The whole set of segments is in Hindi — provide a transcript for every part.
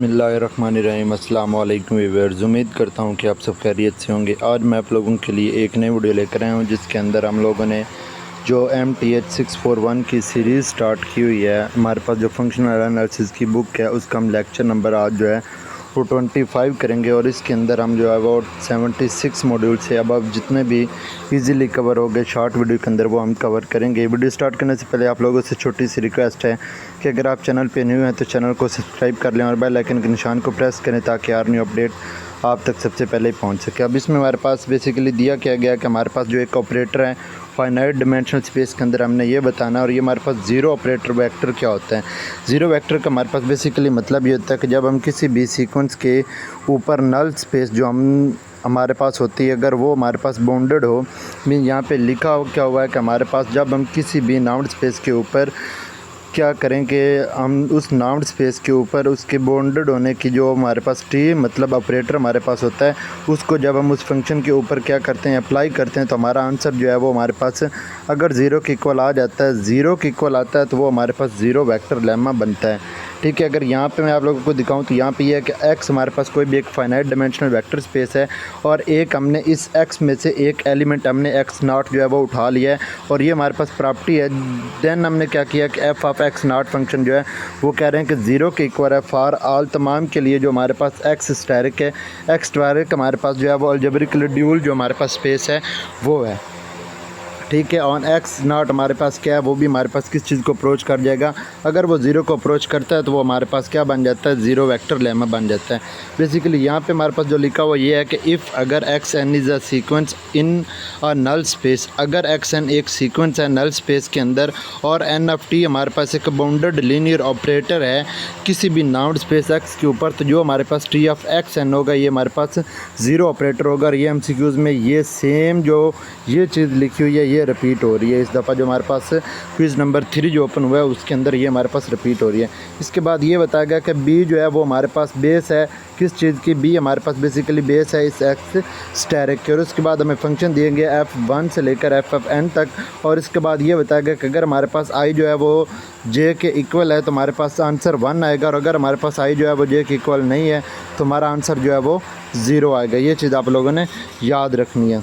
बिस्मिल्लाहिर्रहमानिर्रहीम। अस्सलाम वालेकुम व्यूअर्स, उम्मीद करता हूँ कि आप सब खैरियत से होंगे। आज मैं आप लोगों के लिए एक नई वीडियो लेकर आया हूँ जिसके अंदर हम लोगों ने जो MTH641 की सीरीज़ स्टार्ट की हुई है, हमारे पास जो फंक्शनल एनालिसिस की बुक है उसका हम लेक्चर नंबर आज जो है वो 25 करेंगे और इसके अंदर हम जो है वो 76 मॉड्यूल से अब जितने भी इजीली कवर हो गए शॉर्ट वीडियो के अंदर वो हम कवर करेंगे। वीडियो स्टार्ट करने से पहले आप लोगों से छोटी सी रिक्वेस्ट है कि अगर आप चैनल पे न्यू हैं तो चैनल को सब्सक्राइब कर लें और बेल आइकन के निशान को प्रेस करें ताकि हर न्यू अपडेट आप तक सबसे पहले पहुंच सके। अब इसमें हमारे पास बेसिकली दिया क्या गया कि हमारे पास जो एक ऑपरेटर है फाइनाइट डिमेंशनल स्पेस के अंदर हमने ये बताना और ये हमारे पास ज़ीरो ऑपरेटर वेक्टर क्या होता है। ज़ीरो वेक्टर का हमारे पास बेसिकली मतलब ये होता है कि जब हम किसी भी सीक्वेंस के ऊपर नल स्पेस जो हमारे पास होती है अगर वो हमारे पास बाउंडेड हो, मीन यहाँ पे लिखा हो क्या हुआ है कि हमारे पास जब हम किसी भी नाउंड स्पेस के ऊपर क्या करें कि हम उस नाउंड स्पेस के ऊपर उसके बाउंडेड होने की जो हमारे पास टी मतलब ऑपरेटर हमारे पास होता है उसको जब हम उस फंक्शन के ऊपर क्या करते हैं अप्लाई करते हैं तो हमारा आंसर जो है वो हमारे पास अगर ज़ीरो के इक्वल आ जाता है, ज़ीरो के इक्वल आता है तो वो हमारे पास ज़ीरो वेक्टर लेमा बनता है। ठीक है, अगर यहाँ पे मैं आप लोगों को दिखाऊं तो यहाँ पे ये है कि x हमारे पास कोई भी एक फाइनाइट डायमेंशनल वेक्टर स्पेस है और एक हमने इस x में से एक एलिमेंट हमने x0 जो है वो उठा लिया है और ये हमारे पास प्रॉपर्टी है। देन हमने क्या किया कि f ऑफ x0 फंक्शन जो है वो कह रहे हैं कि ज़ीरो के इक्वल है फॉर ऑल तमाम के लिए जो हमारे पास x स्टैरिक है। x स्टैरिक हमारे पास जो है वो अलजेब्रिक ड्यूल जो हमारे पास स्पेस है वो है। ठीक है, ऑन x0 हमारे पास क्या है वो भी हमारे पास किस चीज़ को अप्रोच कर जाएगा, अगर वो ज़ीरो को अप्रोच करता है तो वो हमारे पास क्या बन जाता है, ज़ीरो वेक्टर लेमा बन जाता है। बेसिकली यहाँ पे हमारे पास जो लिखा हुआ ये है कि इफ़ अगर xn is a sequence in a null space, अगर xn एक सीक्वेंस है नल स्पेस के अंदर और n ऑफ t हमारे पास एक बाउंडेड लीनियर ऑपरेटर है किसी भी नाउंड स्पेस x के ऊपर, तो जो हमारे पास t ऑफ xn होगा ये हमारे पास ज़ीरो ऑपरेटर होगा। और ये MCQs में ये सेम जो ये चीज़ लिखी हुई है ये रिपीट हो रही है। इस दफ़ा जो हमारे पास क्विज़ नंबर 3 जो ओपन हुआ है उसके अंदर ये हमारे पास रिपीट हो रही है। इसके बाद ये बताया गया कि बी जो है वो हमारे पास बेस है किस चीज़ की, बी हमारे पास बेसिकली बेस है इस एक्स स्टैरिक के। और उसके बाद हमें फंक्शन दिएंगे f1 से लेकर f(n) तक और इसके बाद ये बताया गया कि अगर हमारे पास i जो है वो j के इक्वल है तो हमारे पास आंसर 1 आएगा और अगर हमारे पास i जो है वो j के इक्वल नहीं है तो हमारा आंसर जो है वो 0 आएगा। ये चीज़ आप लोगों ने याद रखनी है।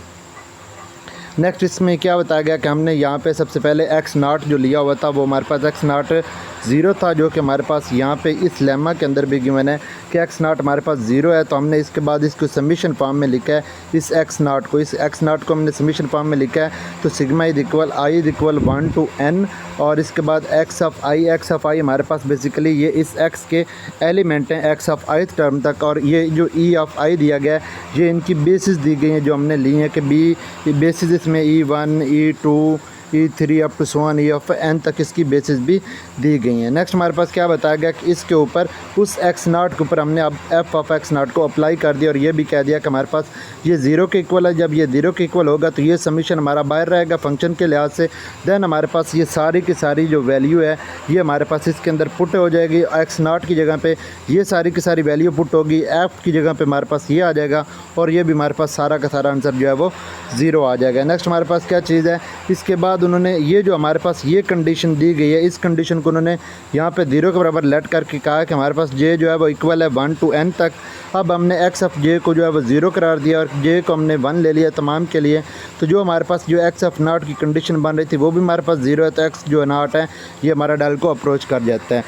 नेक्स्ट इसमें क्या बताया गया कि हमने यहाँ पे सबसे पहले x0 जो लिया हुआ था वो हमारे पास x0 ज़ीरो था जो कि हमारे पास यहाँ पे इस लेमा के अंदर भी गिवन है कि x0 हमारे पास ज़ीरो है। तो हमने इसके बाद इसको समीशन फॉर्म में लिखा है इस x0 को हमने समीशन फॉर्म में लिखा है तो sigma is equal i is equal 1 to n और इसके बाद x ऑफ i हमारे पास बेसिकली ये इस x के एलिमेंट हैं x ऑफ i टर्म तक और ये जो e ऑफ i दिया गया है ये इनकी बेसिस दी गई हैं जो हमने ली हैं कि b बेसिस इसमें e1 e2 e3 up to सोन ई ऑफ n तक इसकी बेसिस भी दी गई हैं। नेक्स्ट हमारे पास क्या बताया गया कि इसके ऊपर उस x0 के ऊपर हमने अब f ऑफ x0 को अप्लाई कर दिया और ये भी कह दिया कि हमारे पास ये ज़ीरो के इक्वल है। जब ये ज़ीरो के इक्वल होगा तो ये समीशन हमारा बाहर रहेगा फंक्शन के लिहाज से। देन हमारे पास ये सारी की सारी जो वैल्यू है ये हमारे पास इसके अंदर पुट हो जाएगी। x0 की जगह पर ये सारी की सारी वैल्यू पुट होगी, f की जगह पर हमारे पास ये आ जाएगा और ये भी हमारे पास सारा का सारा आंसर जो है वो 0 आ जाएगा। नेक्स्ट हमारे पास क्या चीज़ है, इसके बाद उन्होंने ये जो हमारे पास ये कंडीशन दी गई है इस कंडीशन को उन्होंने यहाँ पे 0 के बराबर लेट करके कहा कि हमारे पास j जो है वो इक्वल है 1 to n तक। अब हमने x ऑफ j को जो है वो 0 करार दिया और j को हमने 1 ले लिया तमाम के लिए। तो जो हमारे पास जो x ऑफ नॉट की कंडीशन बन रही थी वो भी हमारे पास 0 है तो x जो नॉट है ये हमारा डेल को अप्रोच कर जाता है।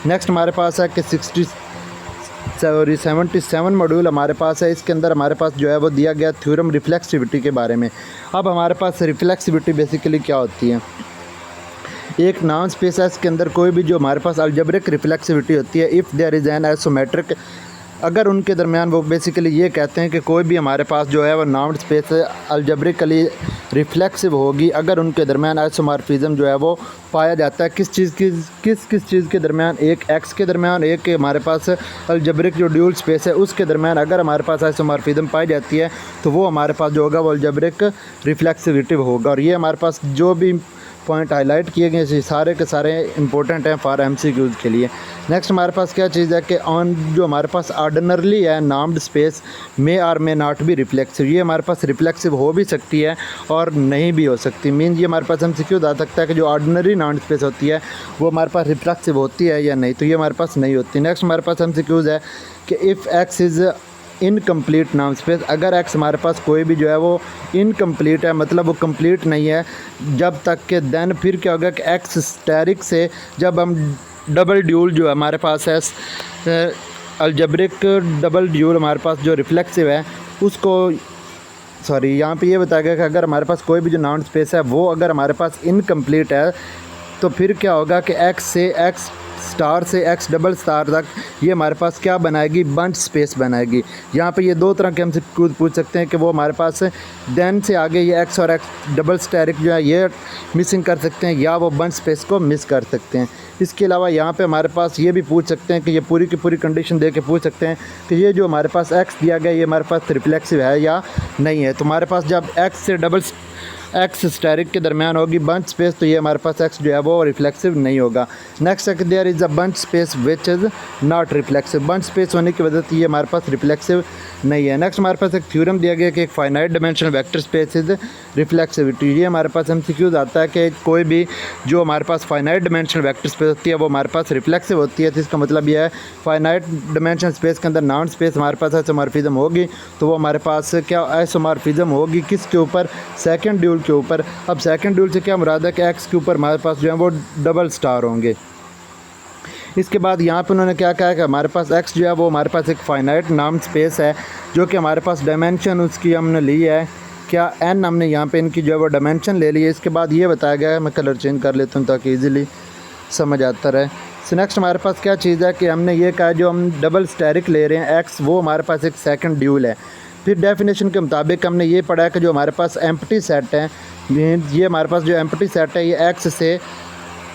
नेक्स्ट हमारे पास है कि 77 मॉड्यूल हमारे पास है। इसके अंदर हमारे पास जो है वो दिया गया थ्योरम रिफ्लेक्सिविटी के बारे में। अब हमारे पास रिफ्लेक्सिविटी बेसिकली क्या होती है, एक नॉन स्पेस है इसके अंदर कोई भी जो हमारे पास अलजेब्रिक रिफ्लेक्सिविटी होती है if there is an isometric, अगर उनके दरमियान वो बेसिकली ये कहते हैं कि कोई भी हमारे पास जो है वो नाउंड स्पेस अलजेब्रिकली रिफ्लेक्सिव होगी अगर उनके दरमियान आइसोमॉर्फिज्म जो है वो पाया जाता है किस चीज़ के दरमियान, एक x के दरमियान, एक हमारे पास अलजेब्रिक जो ड्यूल स्पेस है उसके दरमियान अगर हमारे पास आइसोमॉर्फिज्म पाई जाती है तो वो हमारे पास जो होगा वो अलजेब्रिक रिफ्लेक्सिविटी होगा। और ये हमारे पास जो भी पॉइंट हाईलाइट किए गए हैं, सारे के सारे इंपॉर्टेंट हैं फॉर MCQs के लिए। नेक्स्ट हमारे पास क्या चीज़ है कि ऑन जो हमारे पास ऑर्डिनरली है named space may or may not be reflexive, ये हमारे पास रिफ्लेक्सिव हो भी सकती है और नहीं भी हो सकती। मीन ये हमारे पास MCQ आ सकता है कि जो ऑर्डिनरी नाउन स्पेस होती है वो हमारे पास रिफ्लेक्सिव होती है या नहीं, तो ये हमारे पास नहीं होती। नेक्स्ट हमारे पास MCQs है कि if x is incomplete noun space, अगर एक्स हमारे पास कोई भी जो है वो इनकम्प्लीट है, मतलब वो कंप्लीट नहीं है जब तक के देन फिर क्या होगा कि एक्स स्टैरिक से जब हम डबल ड्यूल जो हमारे पास है अलजेब्रिक डबल ड्यूल हमारे पास जो रिफ्लेक्सिव है उसको सॉरी यहाँ पे ये बताया गया कि अगर हमारे पास कोई भी जो नाउन स्पेस है वो अगर हमारे पास इनकम्प्लीट है तो फिर क्या होगा कि एक्स से एक्स स्टार से एक्स डबल स्टार तक ये हमारे पास क्या बनाएगी, बंच स्पेस बनाएगी। यहाँ पे ये दो तरह के हमसे पूछ सकते हैं कि वो हमारे पास देन से आगे ये एक्स और एक्स डबल स्टैरिक जो है ये मिसिंग कर सकते हैं या वो बंच स्पेस को मिस कर सकते हैं। इसके अलावा यहाँ पे हमारे पास ये भी पूछ सकते हैं कि ये पूरी की पूरी कंडीशन दे के पूछ सकते हैं कि ये जो हमारे पास एक्स दिया गया ये हमारे पास रिफ्लेक्सिव है या नहीं है। तो हमारे पास जब एक्स से डबल एक्स स्टैरिक के दरमियान होगी बंच स्पेस तो ये हमारे पास एक्स जो है वो रिफ्लेक्सिव नहीं होगा। नेक्स्ट है कि there is a Banach space which is not reflexive, Banach space होने की वजह से ये हमारे पास रिफ्लेक्सिव नहीं है। नेक्स्ट हमारे पास एक थ्योरम दिया गया कि एक finite dimensional vector space is reflexivity, ये हमारे पास MCQs आता है कि कोई भी जो हमारे पास फाइनाइट डायमेंशनल वेक्टर स्पेस होती है वो हमारे पास रिफ्लेक्सिव होती है। तो इसका मतलब यह है फाइनाइट डायमेंशनल स्पेस के अंदर नाउन स्पेस हमारे पास आइसोमॉर्फिज्म होगी तो वो हमारे पास क्या आइसोमॉर्फिज्म होगी किसके ऊपर, सेकंड ड्यूल के ऊपर। अब सेकंड ड्यूल से क्या मुराद है कि एक्स के ऊपर हमारे पास जो है वो डबल स्टार होंगे। इसके बाद यहाँ पे उन्होंने क्या कहा कि हमारे पास एक्स जो है वो हमारे पास एक फाइनाइट नाउन स्पेस है जो कि हमारे पास डायमेंशन उसकी हमने ली है क्या n, हमने यहाँ पे इनकी जो है वो डायमेंशन ले ली है। इसके बाद ये बताया गया है, मैं कलर चेंज कर लेता हूँ ताकि इजीली समझ आता रहे। सो नेक्स्ट हमारे पास क्या चीज़ है कि हमने ये कहा जो हम डबल स्टैरिक ले रहे हैं एक्स वो हमारे पास एक सेकंड ड्यूल है। फिर डेफिनेशन के मुताबिक हमने ये पढ़ा है कि जो हमारे पास एम्प्टी सेट है ये हमारे पास जो एम्प्टी सेट है ये एक्स से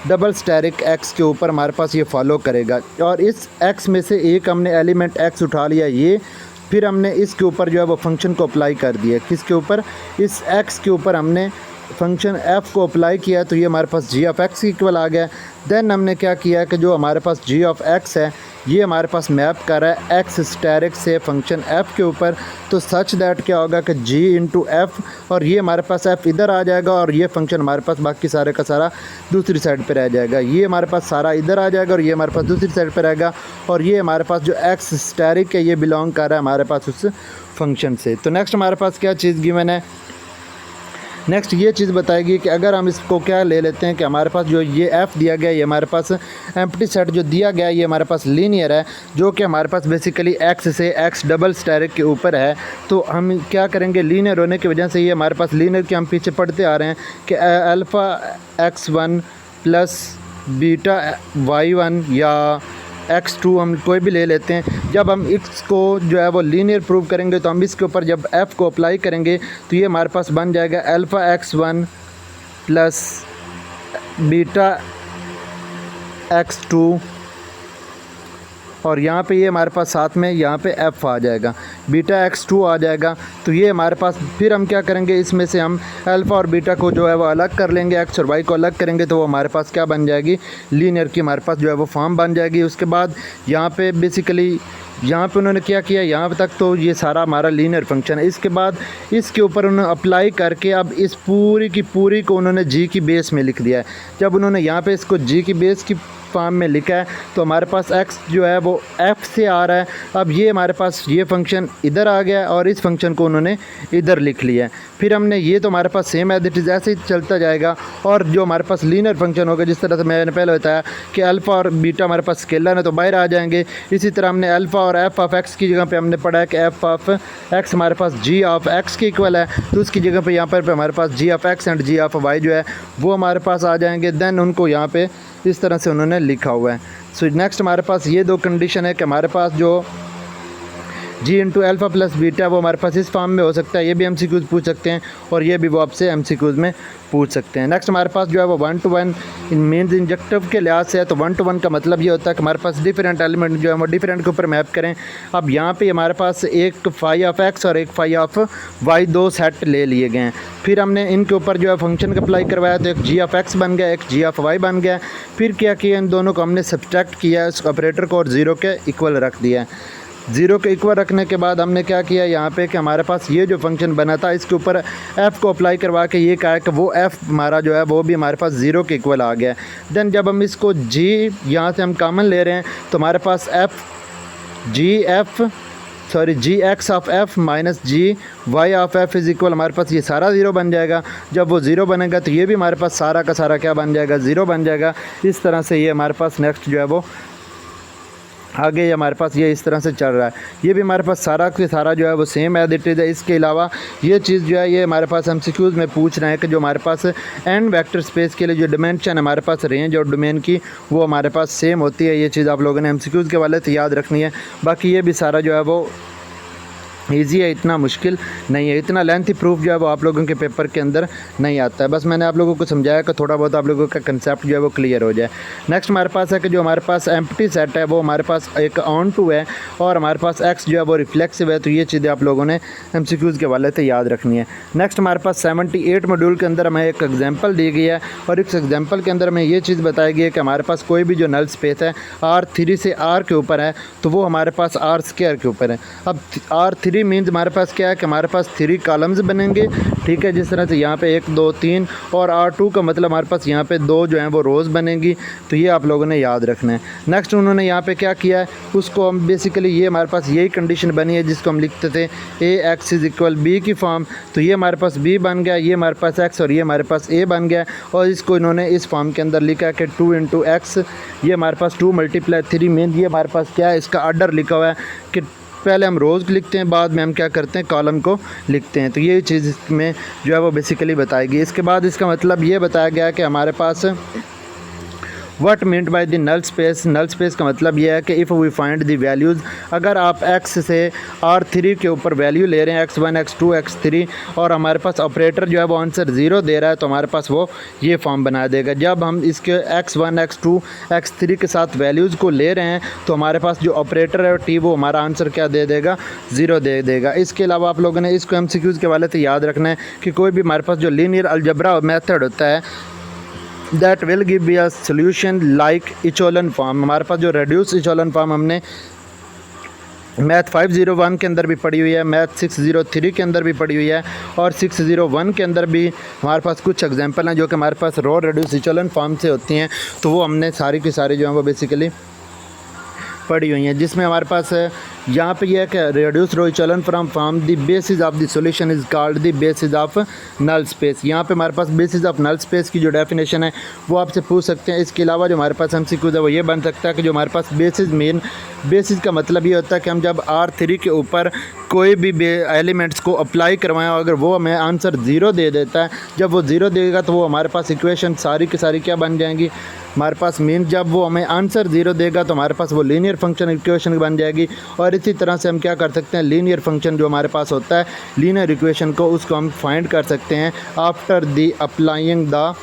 डबल स्टैरिक एक्स के ऊपर हमारे पास ये फॉलो करेगा और इस एक्स में से एक हमने एलिमेंट एक्स उठा लिया ये, फिर हमने इसके ऊपर जो है वो फंक्शन को अप्लाई कर दिया, किसके ऊपर, इस एक्स के ऊपर हमने फंक्शन एफ़ को अप्लाई किया तो ये हमारे पास जी ऑफ एक्स इक्वल आ गया। देन हमने क्या किया कि जो हमारे पास जी ऑफ एक्स है ये हमारे पास मैप कर रहा है एक्स स्टैरिक से फंक्शन एफ़ के ऊपर, तो सच दैट क्या होगा कि जी इंटू एफ़ और ये हमारे पास एफ़ इधर आ जाएगा और ये फंक्शन हमारे पास बाकी सारे का सारा दूसरी साइड पे रह जाएगा। ये हमारे पास सारा इधर आ जाएगा और ये हमारे पास दूसरी साइड पे रहेगा और ये हमारे पास जो एक्स स्टैरिक है ये बिलोंग कर रहा है हमारे पास उस फंक्शन से। तो नेक्स्ट हमारे पास क्या चीज़ गिवन है, नेक्स्ट ये चीज़ बताएगी कि अगर हम इसको क्या ले लेते हैं कि हमारे पास जो ये एफ़ दिया गया है ये हमारे पास एम्प्टी सेट जो दिया गया है ये हमारे पास लीनियर है जो कि हमारे पास बेसिकली एक्स से एक्स डबल स्टैरिक के ऊपर है। तो हम क्या करेंगे, लीनियर होने की वजह से ये हमारे पास लीनियर के हम पीछे पढ़ते आ रहे हैं कि alpha x1 plus beta y1 या x2 हम कोई भी ले लेते हैं। जब हम x को जो है वो लीनियर प्रूव करेंगे तो हम इसके ऊपर जब f को अप्लाई करेंगे तो ये हमारे पास बन जाएगा alpha x1 plus beta x2 और यहाँ पे ये हमारे पास साथ में यहाँ पे f आ जाएगा, बीटा x2 आ जाएगा। तो ये हमारे पास फिर हम क्या करेंगे, इसमें से हम अल्फ़ा और बीटा को जो है वो अलग कर लेंगे, x और y को अलग करेंगे तो वो हमारे पास क्या बन जाएगी, लीनियर की हमारे पास जो है वो फॉर्म बन जाएगी। उसके बाद यहाँ पे बेसिकली यहाँ पे उन्होंने क्या किया, यहाँ तक तो ये सारा हमारा लीनियर फंक्शन है। इसके बाद इसके ऊपर उन्होंने अप्लाई करके अब इस पूरी की पूरी को उन्होंने जी की बेस में लिख दिया है। जब उन्होंने यहाँ पे इसको जी की बेस की फॉर्म में लिखा है तो हमारे पास x जो है वो f से आ रहा है। अब ये हमारे पास ये फंक्शन इधर आ गया और इस फंक्शन को उन्होंने इधर लिख लिया है। फिर हमने ये तो हमारे पास सेम एज इट इज़ ऐसे ही चलता जाएगा और जो हमारे पास लीनियर फंक्शन होगा जिस तरह से मैंने पहले बताया कि अल्फ़ा और बीटा हमारे पास स्केलर है तो बाहर आ जाएंगे। इसी तरह हमने अल्फ़ा और एफ ऑफ एक्स की जगह पे हमने पढ़ा है कि एफ ऑफ एक्स हमारे पास जी ऑफ एक्स के इक्वल है, तो उसकी जगह पे यहाँ पर हमारे पास g of x and g of y जो है वो हमारे पास आ जाएंगे। देन उनको यहाँ पे इस तरह से उन्होंने लिखा हुआ है। सो नेक्स्ट हमारे पास ये दो कंडीशन है कि हमारे पास जो जी इंटू अल्फ़ा प्लस बीटा वो हमारे पास इस फॉर्म में हो सकता है, ये भी MCQs पूछ सकते हैं और ये भी वो आपसे MCQs में पूछ सकते हैं। नेक्स्ट हमारे पास जो है वो 1 to 1 मीन्स इंजेक्टिव के लिहाज से है, तो 1 to 1 का मतलब ये होता है कि हमारे पास डिफरेंट एलिमेंट जो है वो डिफरेंट के ऊपर मैप करें। अब यहाँ पे हमारे पास एक फाई ऑफ एक्स और एक फाई ऑफ वाई दो सेट ले लिए गए हैं, फिर हमने इनके ऊपर जो है फंक्शन का अप्लाई करवाया, तो एक जी ऑफ एक्स बन गया, एक जी ऑफ वाई बन गया। फिर क्या किया, इन दोनों को हमने सब्सट्रैक्ट किया, इस ऑपरेटर को, और ज़ीरो के इक्वल रख दिया। ज़ीरो के इक्वल रखने के बाद हमने क्या किया यहाँ पे कि हमारे पास ये जो फंक्शन बना था इसके ऊपर f को अप्लाई करवा के ये कहा कि वो f हमारा जो है वो भी हमारे पास ज़ीरो के इक्वल आ गया। देन जब हम इसको g यहाँ से हम कॉमन ले रहे हैं तो हमारे पास g x of f minus g y of f is equal, हमारे पास ये सारा ज़ीरो बन जाएगा। जब वो ज़ीरो बनेगा तो ये भी हमारे पास सारा का सारा क्या बन जाएगा, ज़ीरो बन जाएगा। इस तरह से ये हमारे पास नेक्स्ट जो है वो आगे हमारे पास ये इस तरह से चल रहा है। ये भी हमारे पास सारा के सारा जो है वो सेम एज इट इज़ है। इसके अलावा ये चीज़ जो है ये हमारे पास MCQs में पूछ रहे हैं कि जो हमारे पास एंड वेक्टर स्पेस के लिए जो डिमेंशन हमारे पास रेंज और डोमेन की वो हमारे पास सेम होती है। ये चीज़ आप लोगों ने MCQs के वाले से याद रखनी है। बाकी ये भी सारा जो है वो ईजी है, इतना मुश्किल नहीं है, इतना लेंथी प्रूफ जो है वो आप लोगों के पेपर के अंदर नहीं आता है। बस मैंने आप लोगों को समझाया कि थोड़ा बहुत आप लोगों का कंसेप्ट जो है वो क्लियर हो जाए। नेक्स्ट हमारे पास है कि जो हमारे पास एम्प्टी सेट है वो हमारे पास एक ऑन टू है और हमारे पास एक्स जो है वो रिफ्लेक्सिव है। तो ये चीज़ें आप लोगों ने MCQs के वाले से याद रखनी है। नेक्स्ट हमारे पास 78 मॉड्यूल के अंदर हमें एक एग्जाम्पल दी गई है और इस एग्जाम्पल के अंदर हमें ये चीज़ बताई गई है कि हमारे पास कोई भी जो नल स्पेस है R3 से R के ऊपर है तो वो हमारे पास R² के ऊपर है। अब R3 मीन्स हमारे पास क्या है कि हमारे पास 3 कॉलम्स बनेंगे, ठीक है, जिस तरह से यहाँ पे 1 2 3 और R2 का मतलब हमारे पास यहाँ पे 2 जो हैं वो रोज़ बनेंगी। तो ये आप लोगों ने याद रखना है। नेक्स्ट उन्होंने यहाँ पे क्या किया है उसको हम बेसिकली ये हमारे पास यही कंडीशन बनी है जिसको हम लिखते थे AX इज़ इक्वल B की फॉर्म। तो ये हमारे पास B बन गया, ये हमारे पास X और ये हमारे पास A बन गया और इसको इन्होंने इस फॉर्म के अंदर लिखा है कि 2 इंटू एक्स, ये हमारे पास 2 मल्टीप्लाई 3 मीन ये हमारे पास क्या है इसका ऑर्डर लिखा हुआ है कि पहले हम रोज़ लिखते हैं, बाद में हम क्या करते हैं कॉलम को लिखते हैं। तो ये चीज़ इसमें जो है वो बेसिकली बताएगी। इसके बाद इसका मतलब ये बताया गया कि हमारे पास what meant by the null space. Null space का मतलब ये है कि if we find the values, अगर आप x से R3 के ऊपर वैल्यू ले रहे हैं x1 x2 x3 और हमारे पास ऑपरेटर जो है वो आंसर 0 दे रहा है तो हमारे पास वो ये फॉर्म बना देगा। जब हम इसके x1 x2 x3 के साथ वैल्यूज़ को ले रहे हैं तो हमारे पास जो ऑपरेटर है t वो हमारा आंसर क्या दे देगा, 0 दे देगा। इसके अलावा आप लोगों ने इसको MCQs के वाले से याद रखना है कि कोई भी हमारे पास जो लीनियर अलजबरा मेथड होता है that will give be a solution like echelon form. हमारे पास जो रेड्यूस इचोलन फॉर्म हमने मैथ 501 के अंदर भी पढ़ी हुई है, मैथ 603 के अंदर भी पढ़ी हुई है और 601 के अंदर भी हमारे पास कुछ एग्जांपल हैं जो कि हमारे पास रो रेड्यूस इचोलन फॉर्म से होती हैं। तो वो हमने सारी की सारी जो है वो बेसिकली पढ़ी हुई हैं, जिसमें हमारे पास यहाँ पे यह है कि reduce row echelon from form the basis of the solution is called the basis of null space. यहाँ पे हमारे पास बेसिस ऑफ नल स्पेस की जो डेफिनेशन है वो आपसे पूछ सकते हैं। इसके अलावा जो हमारे पास MCQs है वो ये बन सकता है कि जो हमारे पास बेसिस मेन बेसिस का मतलब ये होता है कि हम जब R3 के ऊपर कोई भी एलिमेंट्स को अप्लाई करवाएं अगर वो हमें आंसर 0 दे देता है, जब वो 0 देगा तो वो हमारे पास इक्वेशन सारी की सारी क्या बन जाएंगी हमारे पास मीन। जब वो हमें आंसर 0 देगा तो हमारे पास वो लीनियर फंक्शन इक्वेशन बन जाएगी। और इसी तरह से हम क्या कर सकते हैं, लीनियर फंक्शन जो हमारे पास होता है लीनियर इक्वेशन को उसको हम फाइंड कर सकते हैं आफ्टर द अप्लाइंग द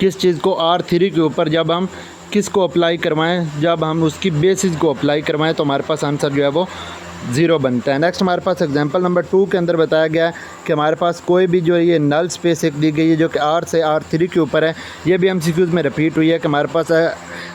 किस चीज़ को R3 के ऊपर जब हम किसको अप्लाई करवाएं, जब हम उसकी बेसिस को अप्लाई करवाएं तो हमारे पास आंसर जो है वो 0 बनता है। नेक्स्ट हमारे पास एग्जांपल नंबर 2 के अंदर बताया गया है कि हमारे पास कोई भी जो ये नल स्पेस एक दी गई है जो कि R से R3 के ऊपर है। ये भी MCQs में रिपीट हुई है कि हमारे पास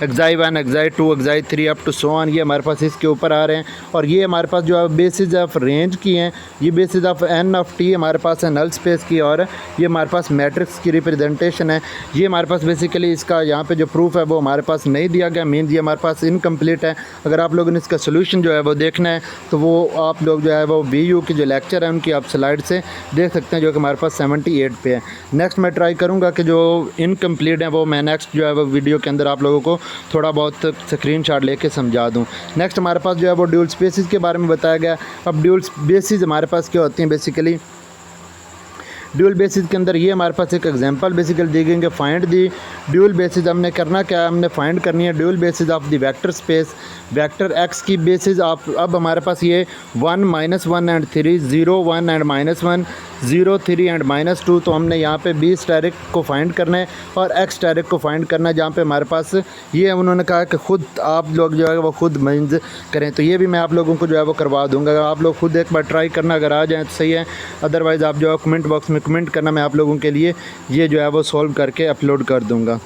xi 1 xi 2 xi 3 up to so on, ये हमारे पास इसके ऊपर आ रहे हैं। और ये हमारे पास जो है बेसिस ऑफ रेंज की हैं, ये basis of n of t हमारे पास है नल स्पेस की और ये हमारे पास मैट्रिक्स की रिप्रेजेंटेशन है। ये हमारे पास बेसिकली इसका यहाँ पे जो प्रूफ है वो हमारे पास नहीं दिया गया, मीन ये हमारे पास इनकम्प्लीट है। अगर आप लोगों ने इसका सोल्यूशन जो है वो देखना है तो वो आप लोग जो है वो VU की जो लेक्चर है उनकी आप स्लाइड से देख सकते हैं जो कि हमारे पास 78 पे है। नेक्स्ट मैं ट्राई करूँगा कि जो इनकम्प्लीट है वो मैं नेक्स्ट जो है वो वीडियो के अंदर आप लोगों को थोड़ा बहुत स्क्रीनशॉट लेके समझा दूं। नेक्स्ट हमारे पास जो है वो ड्यूल स्पेसिस के बारे में बताया गया। अब ड्यूल बेसिस हमारे पास क्या होती हैं, बेसिकली ड्यूल बेसिस के अंदर ये हमारे पास एक एग्जांपल बेसिकली दी गई है, फाइंड दी ड्यूल बेसिस। हमने करना क्या है, हमने फाइंड करनी है dual basis of the vector space, vector x की बेसिस ऑफ। अब हमारे पास ये 1 -1 एंड 3, 0 1 एंड -1, 0 3 एंड -2। तो हमने यहाँ पे बी स्टैरिक को फाइंड करना है और एक्स स्टैरिक को फाइंड करना है, जहाँ पे हमारे पास ये उन्होंने कहा कि खुद आप लोग जो है वो खुद मीन्स करें। तो ये भी मैं आप लोगों को जो है वो करवा दूंगा, अगर आप लोग खुद एक बार ट्राई करना, अगर आ जाए तो सही है, अदरवाइज़ आप जो है कमेंट बॉक्स में कमेंट करना, मैं आप लोगों के लिए ये जो है वो सॉल्व करके अपलोड कर दूँगा।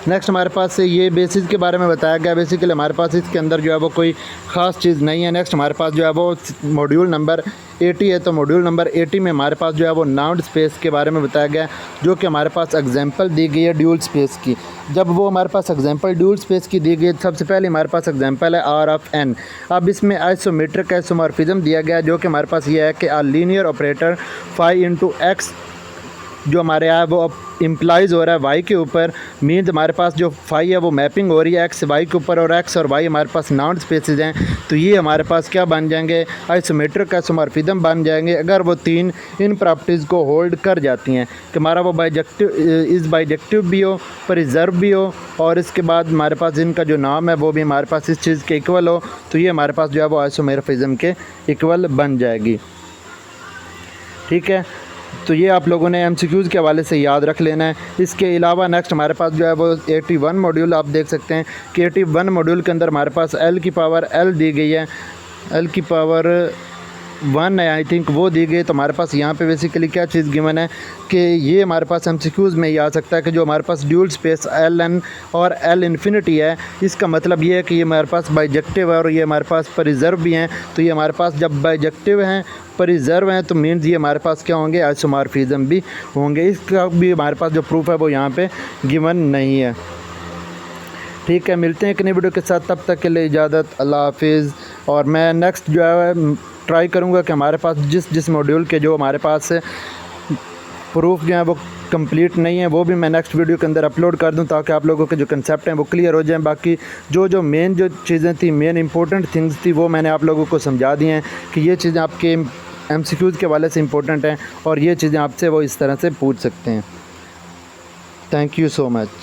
नेक्स्ट हमारे पास से ये बेसिस के बारे में बताया गया। बेसिकली हमारे पास इसके अंदर जो है वो कोई ख़ास चीज़ नहीं है। नेक्स्ट हमारे पास जो है वो मॉड्यूल नंबर 80 है। तो मॉड्यूल नंबर 80 में हमारे पास जो है वो नाउन स्पेस के बारे में बताया गया, जो कि हमारे पास एग्जांपल दी गई है ड्यूल स्पेस की। जब वो हमारे पास एग्जांपल ड्यूल स्पेस की दी गई, सबसे पहले हमारे पास एग्जांपल है आर ऑफ एन। अब इसमें आइसोमेट्रिक आइसोमॉर्फिज्म दिया गया, जो कि हमारे पास ये है कि लीनियर ऑपरेटर 5 × x जो हमारे यहाँ वो इम्प्लाइज़ हो रहा है वाई के ऊपर, मीन्स हमारे पास जो फाई है वो मैपिंग हो रही है एक्स वाई के ऊपर, और एक्स और वाई हमारे पास नाउन स्पेसेस हैं। तो ये हमारे पास क्या बन जाएंगे, आइसोमेट्रिक आइसोमॉर्फिज्म बन जाएंगे, अगर वो तीन इन प्रॉपर्टीज़ को होल्ड कर जाती हैं कि हमारा वो बाइजेक्टिव भी हो, प्रिजर्व भी हो, और इसके बाद हमारे पास इनका जो नाम है वो भी हमारे पास इस चीज़ के इक्वल हो। तो ये हमारे पास जो है वो आइसोमॉर्फिज्म के इक्वल बन जाएगी। ठीक है, तो ये आप लोगों ने एमसीक्यूज़ के हवाले से याद रख लेना है। इसके अलावा नेक्स्ट हमारे पास जो है वो 81 मॉड्यूल आप देख सकते हैं कि 81 मॉड्यूल के अंदर हमारे पास एल की पावर एल दी गई है, एल की पावर 1 है आई थिंक, वो दी गई। तो हमारे पास यहाँ पे बेसिकली क्या चीज़ गिवन है कि ये हमारे पास एमसीक्यूज़ में ये आ सकता है कि जो हमारे पास ड्यूल स्पेस एल एन और एल इन्फिनिटी है, इसका मतलब ये है कि ये हमारे पास बाइजेक्टिव है और ये हमारे पास प्रिजर्व भी हैं। तो ये हमारे पास जब बाइजेक्टिव हैं, प्रिजर्व हैं, तो मीन्स ये हमारे पास क्या होंगे, आइसोमॉर्फिज्म भी होंगे। इसका भी हमारे पास जो प्रूफ है वो यहाँ पे गिवन नहीं है। ठीक है, मिलते हैं एक नई वीडियो के साथ, तब तक के लिए इजाज़त, अल्लाह हाफिज़। और मैं नेक्स्ट जो है ट्राई करूँगा कि हमारे पास जिस मॉड्यूल के जो हमारे पास प्रूफ जो है वो कंप्लीट नहीं है, वो भी मैं नेक्स्ट वीडियो के अंदर अपलोड कर दूं, ताकि आप लोगों के जो कंसेप्ट हैं वो क्लियर हो जाएं। बाकी जो मेन जो चीज़ें थी, मेन इंपॉर्टेंट थिंग्स थी, वो मैंने आप लोगों को समझा दी हैं कि ये चीज़ें आपके एमसीक्यूज़ के हवाले से इंपॉर्टेंट हैं और ये चीज़ें आपसे वो इस तरह से पूछ सकते हैं। Thank you so much.